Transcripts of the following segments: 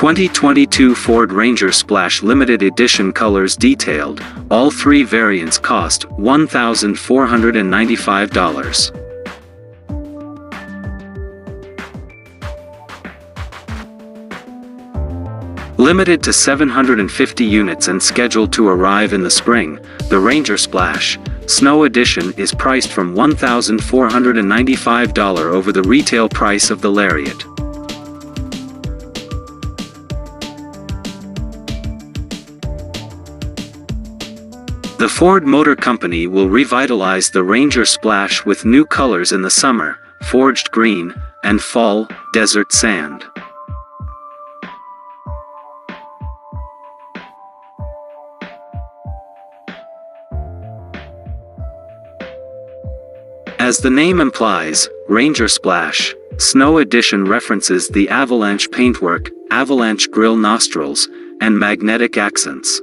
2022 Ford Ranger Splash Limited Edition colors detailed. All three variants cost $1,495. Limited to 750 units and scheduled to arrive in the spring, the Ranger Splash Snow Edition is priced from $1,495 over the retail price of the Lariat. The Ford Motor Company will revitalize the Ranger Splash with new colors in the summer, forged green, and fall, desert sand. As the name implies, Ranger Splash Snow Edition references the avalanche paintwork, avalanche grille nostrils, and magnetic accents.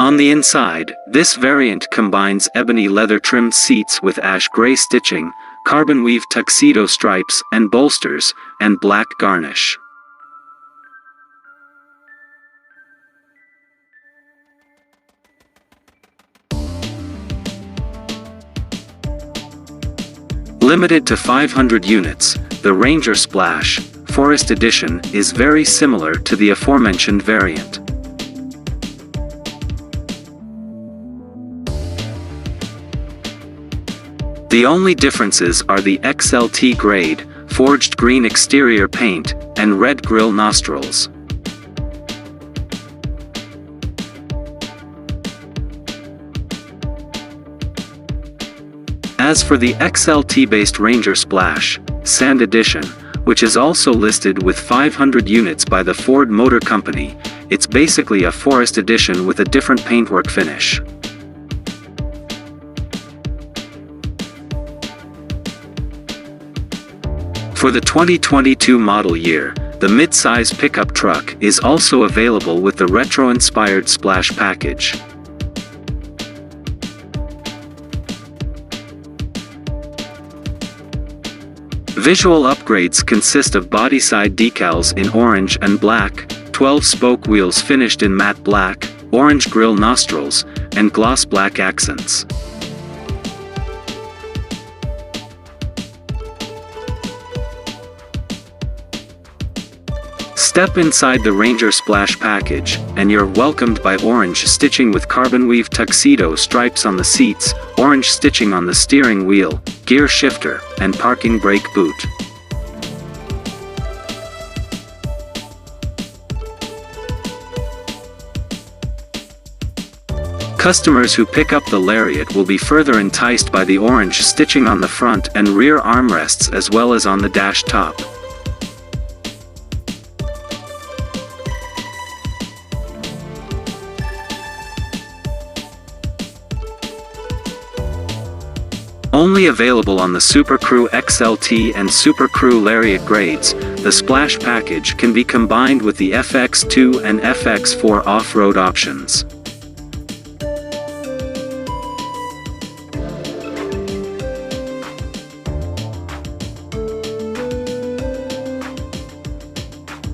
On the inside, this variant combines ebony leather-trimmed seats with ash gray stitching, carbon weave tuxedo stripes and bolsters, and black garnish. Limited to 500 units, the Ranger Splash Forest Edition is very similar to the aforementioned variant. The only differences are the XLT grade, forged green exterior paint, and red grille nostrils. As for the XLT-based Ranger Splash Sand Edition, which is also listed with 500 units by the Ford Motor Company, it's basically a Forest Edition with a different paintwork finish. For the 2022 model year, the mid-size pickup truck is also available with the retro-inspired Splash package. Visual upgrades consist of body-side decals in orange and black, 12-spoke wheels finished in matte black, orange grille nostrils, and gloss black accents. Step inside the Ranger Splash package, and you're welcomed by orange stitching with carbon weave tuxedo stripes on the seats, orange stitching on the steering wheel, gear shifter, and parking brake boot. Customers who pick up the Lariat will be further enticed by the orange stitching on the front and rear armrests as well as on the dash top. Only available on the Super Crew XLT and Super Crew Lariat grades, the Splash package can be combined with the FX2 and FX4 off-road options.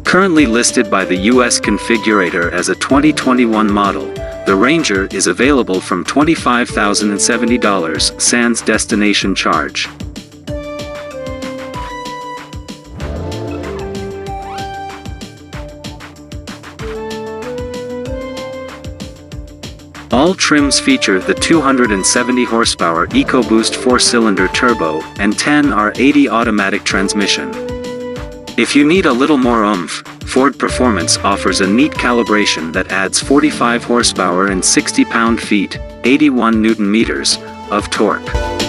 Currently listed by the US configurator as a 2021 model, the Ranger is available from $25,070 sans destination charge. All trims feature the 270 horsepower EcoBoost 4-cylinder turbo and 10R80 automatic transmission. If you need a little more oomph, Ford Performance offers a neat calibration that adds 45 horsepower and 60 pound-feet, 81 Newton-meters, of torque.